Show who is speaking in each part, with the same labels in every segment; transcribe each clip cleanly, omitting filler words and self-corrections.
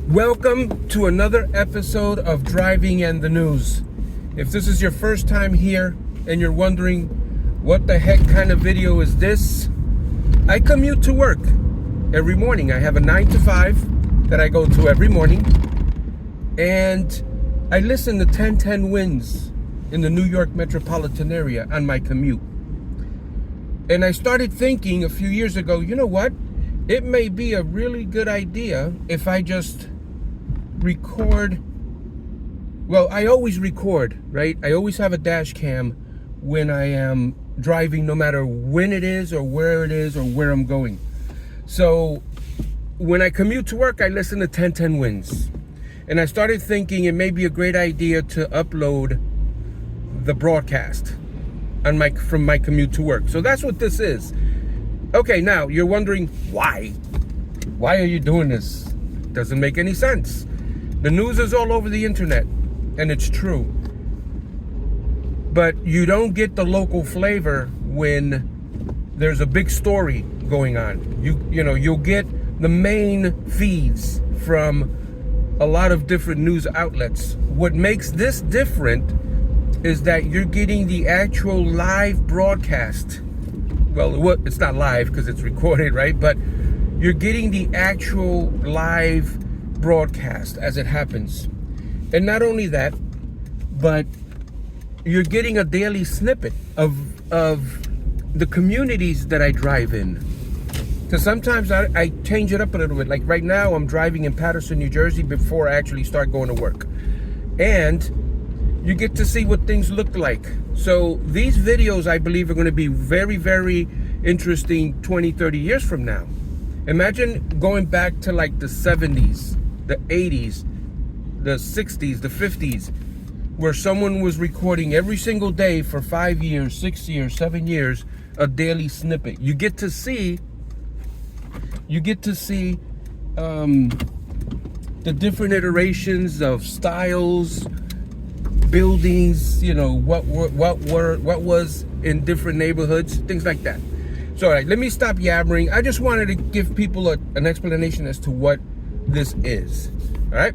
Speaker 1: Welcome to another episode of Driving and the News. If this is your first time here and you're wondering what the heck kind of video is this, I commute to work every morning. I have a 9 to 5 that I go to every morning, and I listen to 1010 Wins in the New York metropolitan area on my commute. And I started thinking a few years ago, you know what? It may be a really good idea if I just record. Well, I always record, right? I always have a dash cam when I am driving, no matter when it is or where it is or where I'm going. So when I commute to work, I listen to 1010 Wins. And I started thinking it may be a great idea to upload the broadcast on from my commute to work. So that's what this is. Okay, now you're wondering why? Why are you doing this? Doesn't make any sense. The news is all over the internet, and it's true. But you don't get the local flavor when there's a big story going on. You'll get the main feeds from a lot of different news outlets. What makes this different is that you're getting the actual live broadcast. Well, it's not live because it's recorded, right? But you're getting the actual live broadcast as it happens. And not only that, but you're getting a daily snippet of the communities that I drive in. Because sometimes I change it up a little bit. Like right now, I'm driving in Paterson, New Jersey before I actually start going to work. And you get to see what things look like. So these videos, I believe, are going to be very, very interesting 20, 30 years from now. Imagine going back to like the 70s, the 80s, the 60s, the 50s, where someone was recording every single day for 5 years, 6 years, 7 years, a daily snippet. You get to see the different iterations of styles, buildings, what was in different neighborhoods, things like that. So all right, let me stop yabbering. I just wanted to give people an explanation as to what this is. All right,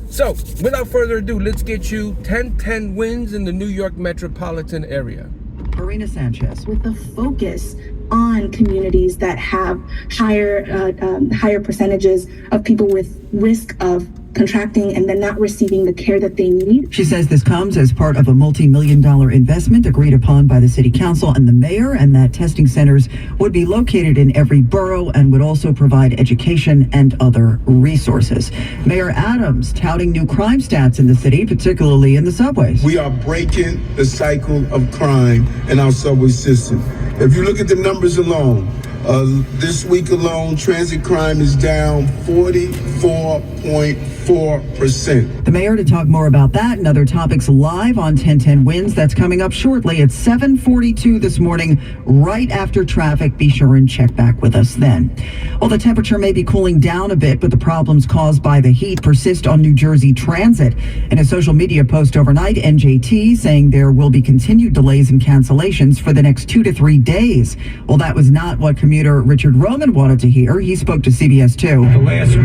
Speaker 1: so without further ado, let's get you 1010 Wins in the New York metropolitan area.
Speaker 2: Marina Sanchez.
Speaker 3: With a focus on communities that have higher percentages of people with risk of contracting and then not receiving the care that they need.
Speaker 2: She says this comes as part of a multi-million-dollar investment agreed upon by the city council and the mayor, and that testing centers would be located in every borough and would also provide education and other resources. Mayor Adams touting new crime stats in the city, particularly in the subways.
Speaker 4: We are breaking the cycle of crime in our subway system. If you look at the numbers alone, this week alone, transit crime is down 44.4%.
Speaker 2: The mayor to talk more about that and other topics live on 1010 Wins. That's coming up shortly at 7:42 this morning, right after traffic. Be sure and check back with us then. Well, the temperature may be cooling down a bit, but the problems caused by the heat persist on New Jersey Transit. In a social media post overnight, NJT saying there will be continued delays and cancellations for the next 2 to 3 days. Well, that was not what commuter Richard Roman wanted to hear. He spoke to CBS 2.
Speaker 5: The last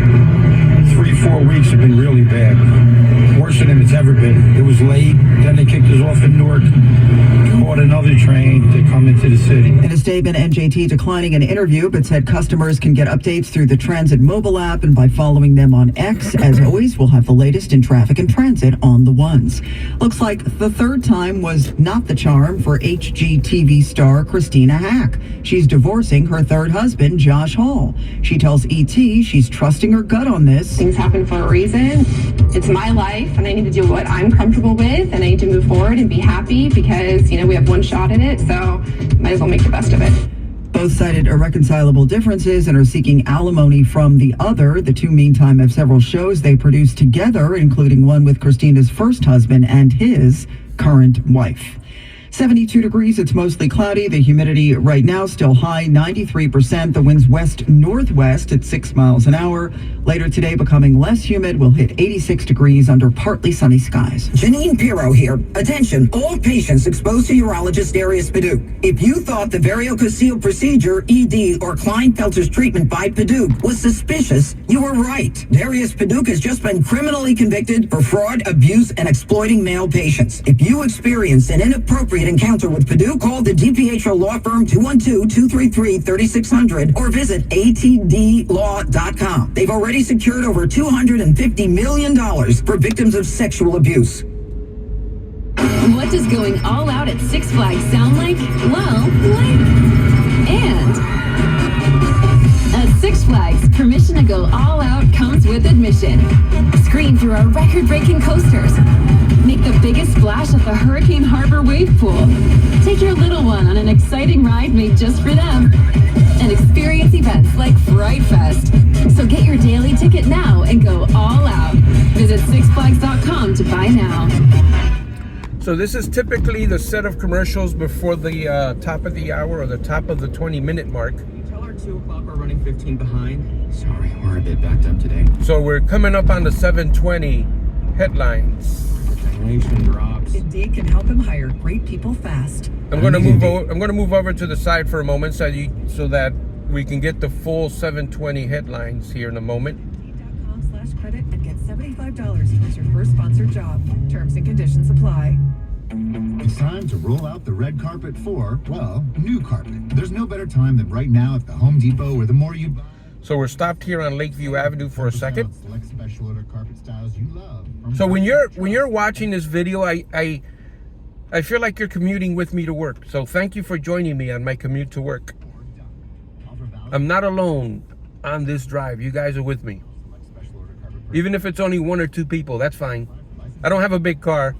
Speaker 5: 3-4 weeks have been really bad. Worse than it's ever been. It was late, then they kicked us off in Newark, caught another train to come into the city.
Speaker 2: In a statement, NJT declining an interview, but said customers can get updates through the Transit mobile app and by following them on X. As always, we'll have the latest in traffic and transit on the ones. Looks like the third time was not the charm for HGTV star Christina Hack. She's divorcing her third husband, Josh Hall. She tells ET she's trusting her gut on this.
Speaker 6: Things happen for a reason. It's my life, and I need to do what I'm comfortable with, and I need to move forward and be happy because, we have one shot at it, so might as well make the best of it.
Speaker 2: Both cited irreconcilable differences and are seeking alimony from the other. The two, meantime, have several shows they produced together, including one with Christina's first husband and his current wife. 72 degrees. It's mostly cloudy. The humidity right now still high, 93%. The winds west-northwest at 6 miles an hour. Later today, becoming less humid. We'll hit 86 degrees under partly sunny skies.
Speaker 7: Janine Pirro here. Attention, all patients exposed to urologist Darius Paduk. If you thought the variococele procedure, ED, or Klinefelter's treatment by Paduk was suspicious, you were right. Darius Paduk has just been criminally convicted for fraud, abuse, and exploiting male patients. If you experienced an inappropriate encounter with Paduk, call the DiPietro Law Firm 212-233-3600 or visit atdlaw.com. They've already secured over $250 million for victims of sexual abuse.
Speaker 8: What does going all out at Six Flags sound like? Well, like. And at Six Flags, permission to go all out comes with admission. Scream through our record-breaking coasters. Make the biggest splash at the Hurricane Harbor Wave Pool. Take your little one on an exciting ride made just for them. And experience events like Fright Fest. So get your daily ticket now and go all out. Visit sixflags.com to buy now.
Speaker 1: So this is typically the set of commercials before the top of the hour or the top of the 20-minute mark.
Speaker 9: Tell our 2 o'clock we're running 15 behind. Sorry, we're a bit backed up today.
Speaker 1: So we're coming up on the 7:20 headlines.
Speaker 9: Destination drops.
Speaker 2: Indeed can help him hire great people fast.
Speaker 1: I'm going to move over to the side for a moment so that we can get the full 7:20 headlines here in a moment.
Speaker 2: Indeed.com/credit and get $75 as your first sponsored job. Terms and conditions apply.
Speaker 10: It's time to roll out the red carpet for, well, new carpet. There's no better time than right now at the Home Depot, where the more you buy...
Speaker 1: So we're stopped here on Lakeview Avenue for a second.
Speaker 10: Select special order carpet styles you love.
Speaker 1: So when you're watching this video, I feel like you're commuting with me to work. So thank you for joining me on my commute to work. I'm not alone on this drive. You guys are with me. Even if it's only 1 or 2 people, that's fine. I don't have a big car.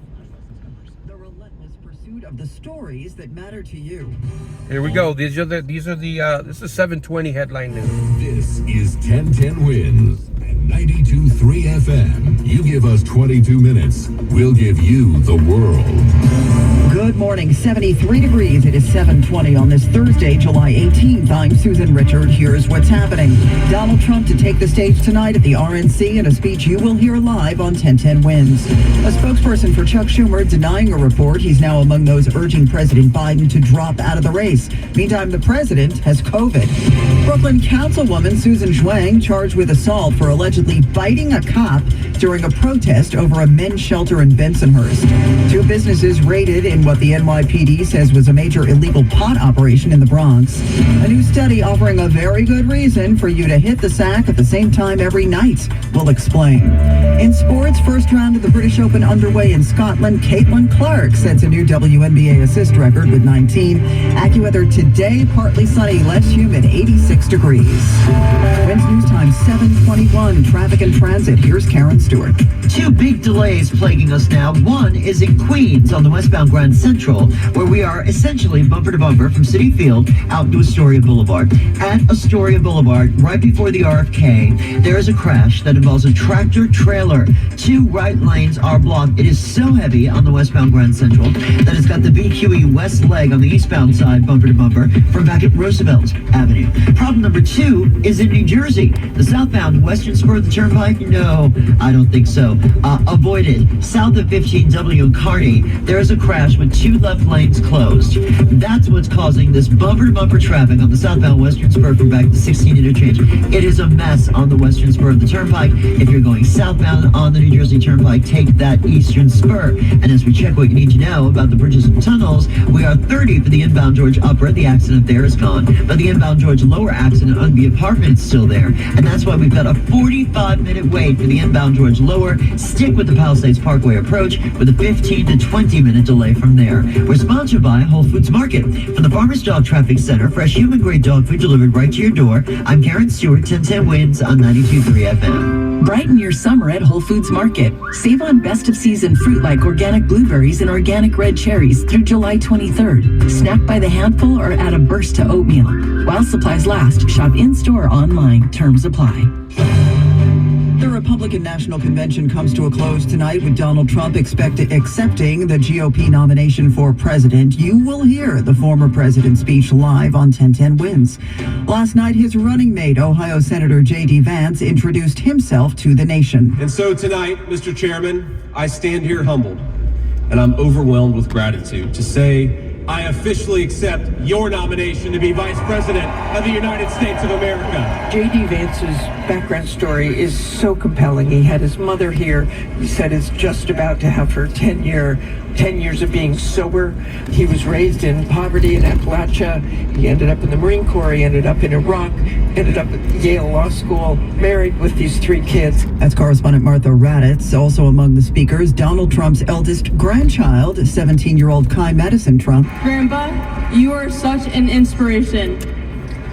Speaker 2: The relentless pursuit of the stories that matter to you.
Speaker 1: Here we go. This is 7:20 headline news.
Speaker 11: This is 1010 Wins and 92.3 FM. You give us 22 minutes, we'll give you the world.
Speaker 2: Good morning, 73 degrees. It is 7:20 on this Thursday, July 18th. I'm Susan Richard. Here's what's happening. Donald Trump to take the stage tonight at the RNC in a speech you will hear live on 1010 Wins. A spokesperson for Chuck Schumer denying a report. He's now among those urging President Biden to drop out of the race. Meantime, the president has COVID. Brooklyn Councilwoman Susan Zhuang charged with assault for allegedly biting a cop during a protest over a men's shelter in Bensonhurst. 2 businesses raided in what the NYPD says was a major illegal pot operation in the Bronx. A new study offering a very good reason for you to hit the sack at the same time every night. We'll explain. In sports, first round of the British Open underway in Scotland. Caitlin Clark sets a new WNBA assist record with 19. AccuWeather today, partly sunny, less humid, 86 degrees. Winds News Time 7:21. Traffic and transit. Here's Karen Stewart.
Speaker 12: 2 big delays plaguing us now. One is in Queens on the westbound Grand Central, where we are essentially bumper to bumper from Citi Field out to Astoria Boulevard. At Astoria Boulevard, right before the RFK, there is a crash that involves a tractor trailer. 2 right lanes are blocked. It is so heavy on the westbound Grand Central that it's got the BQE west leg on the eastbound side bumper to bumper from back at Roosevelt Avenue. Problem number 2 is in New Jersey. The southbound western spur of the turnpike? No, I don't think so. Avoided. South of 15W in Kearney, there is a crash with 2 left lanes closed. That's what's causing this bumper-to-bumper traffic on the southbound western spur from back to 16 interchange. It is a mess on the western spur of the turnpike. If you're going southbound on the New Jersey Turnpike, take that eastern spur. And as we check what you need to know about the bridges and tunnels, we are 30 for the inbound George Upper. The accident there is gone. But the inbound George Lower accident on the apartment is still there. And that's why we've got a 45-minute wait for the inbound George Lower. Stick with the Palisades Parkway approach with a 15 to 20-minute delay from there. We're sponsored by Whole Foods Market. From the Farmers Dog Traffic Center, fresh human-grade dog food delivered right to your door. I'm Karen Stewart, 1010 Wins on 92.3 FM.
Speaker 13: Brighten your summer at Whole Foods Market. Save on best of season fruit like organic blueberries and organic red cherries through July 23rd. Snack by the handful or add a burst to oatmeal. While supplies last, shop in-store or online. Terms apply.
Speaker 2: The The Republican National Convention comes to a close tonight with Donald Trump accepting the GOP nomination for president. You will hear the former president's speech live on 1010 Wins. Last night, his running mate, Ohio Senator J.D. Vance, introduced himself to the nation.
Speaker 14: And so tonight, Mr. Chairman, I stand here humbled, and I'm overwhelmed with gratitude to say I officially accept your nomination to be Vice President of the United States of America.
Speaker 15: J.D. Vance's background story is so compelling. He had his mother here. He said is just about to have her 10 years of being sober. He was raised in poverty in Appalachia. He ended up in the Marine Corps. He ended up in Iraq, ended up at Yale Law School, married with these 3 kids.
Speaker 2: That's correspondent Martha Raddatz. Also among the speakers, Donald Trump's eldest grandchild, 17-year-old Kai Madison Trump.
Speaker 16: Grandpa, you are such an inspiration,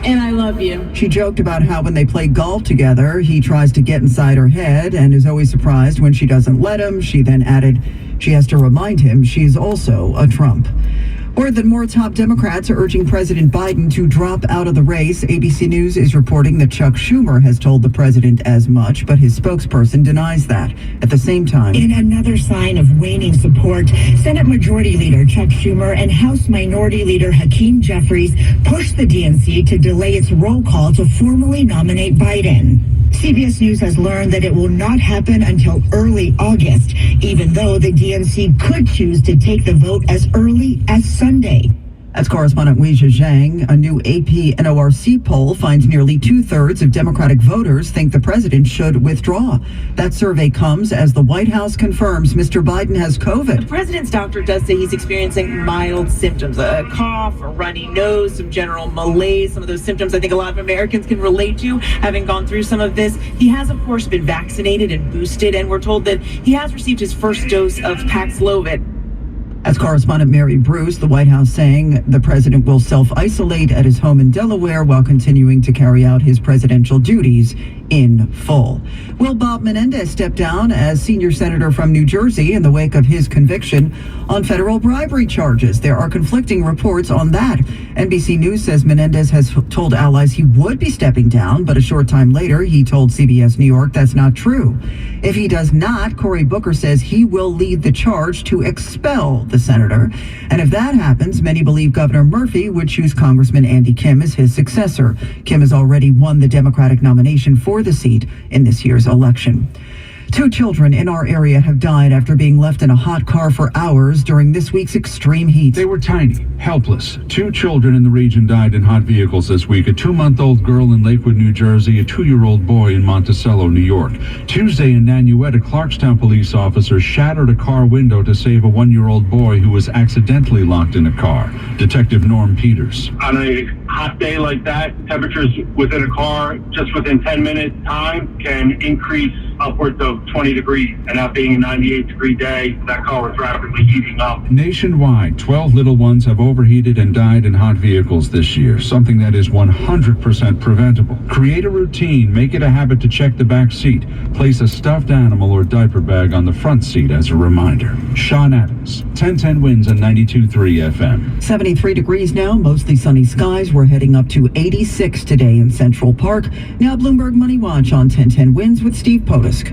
Speaker 16: and I love you.
Speaker 2: She joked about how when they play golf together, he tries to get inside her head and is always surprised when she doesn't let him. She then added she has to remind him she's also a Trump. Word that more top Democrats are urging President Biden to drop out of the race. ABC News is reporting that Chuck Schumer has told the president as much, but his spokesperson denies that. At the same time,
Speaker 17: in another sign of waning support, Senate Majority Leader Chuck Schumer and House Minority Leader Hakeem Jeffries pushed the DNC to delay its roll call to formally nominate Biden. CBS News has learned that it will not happen until early August, even though the DNC could choose to take the vote as early as Sunday.
Speaker 2: That's correspondent Weijia Zhang. A new AP NORC poll finds nearly 2/3 of Democratic voters think the president should withdraw. That survey comes as the White House confirms Mr. Biden has COVID.
Speaker 18: The president's doctor does say he's experiencing mild symptoms, a cough, a runny nose, some general malaise. Some of those symptoms I think a lot of Americans can relate to, having gone through some of this. He has, of course, been vaccinated and boosted, and we're told that he has received his first dose of Paxlovid.
Speaker 2: As correspondent Mary Bruce, the White House saying the president will self-isolate at his home in Delaware while continuing to carry out his presidential duties in full. Will Bob Menendez step down as senior senator from New Jersey in the wake of his conviction on federal bribery charges? There are conflicting reports on that. NBC News says Menendez has told allies he would be stepping down, but a short time later he told CBS New York that's not true. If he does not, Cory Booker says he will lead the charge to expel the senator. And if that happens, many believe Governor Murphy would choose Congressman Andy Kim as his successor. Kim has already won the Democratic nomination for the seat in this year's election. 2 children in our area have died after being left in a hot car for hours during this week's extreme heat.
Speaker 19: They were tiny, helpless. 2 children in the region died in hot vehicles this week. A 2-month-old girl in Lakewood, New Jersey, a 2-year-old boy in Monticello, New York. Tuesday in Nanuet, a Clarkstown police officer shattered a car window to save a 1-year-old boy who was accidentally locked in a car. Detective Norm Peters.
Speaker 20: On a hot day like that, temperatures within a car just within 10-minute time can increase upwards of 20 degrees, and that being a 98-degree day, that car was rapidly heating up.
Speaker 19: Nationwide, 12 little ones have overheated and died in hot vehicles this year, something that is 100% preventable. Create a routine, make it a habit to check the back seat. Place a stuffed animal or diaper bag on the front seat as a reminder. Sean Adams, 1010 Wins on 92.3 FM.
Speaker 2: 73 degrees now, mostly sunny skies. We're heading up to 86 today in Central Park. Now Bloomberg Money Watch on 1010 Wins with Steve Potusk.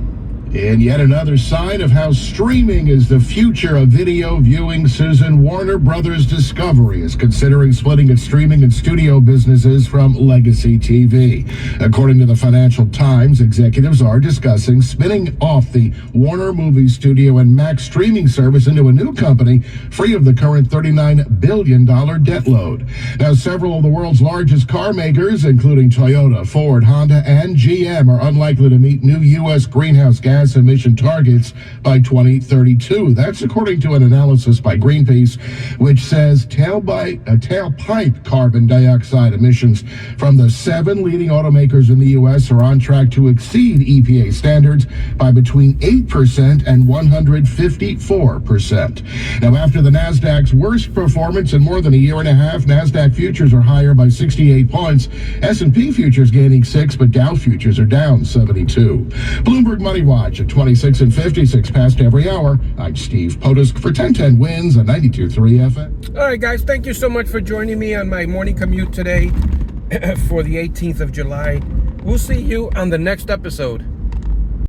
Speaker 21: And yet another sign of how streaming is the future of video viewing. Susan, Warner Brothers Discovery is considering splitting its streaming and studio businesses from Legacy TV. According to the Financial Times, executives are discussing spinning off the Warner Movie Studio and Max streaming service into a new company free of the current $39 billion debt load. Now, several of the world's largest car makers, including Toyota, Ford, Honda, and GM, are unlikely to meet new U.S. greenhouse gas emission targets by 2032. That's according to an analysis by Greenpeace, which says tailpipe carbon dioxide emissions from the 7 leading automakers in the U.S. are on track to exceed EPA standards by between 8% and 154%. Now, after the Nasdaq's worst performance in more than a year and a half, Nasdaq futures are higher by 68 points. S&P futures gaining 6, but Dow futures are down 72. Bloomberg Money Watch at 26 and 56 past every hour. I'm Steve Potusk for 1010 Wins on 92.3 FM.
Speaker 1: All right, guys, thank you so much for joining me on my morning commute today for the 18th of July. We'll see you on the next episode.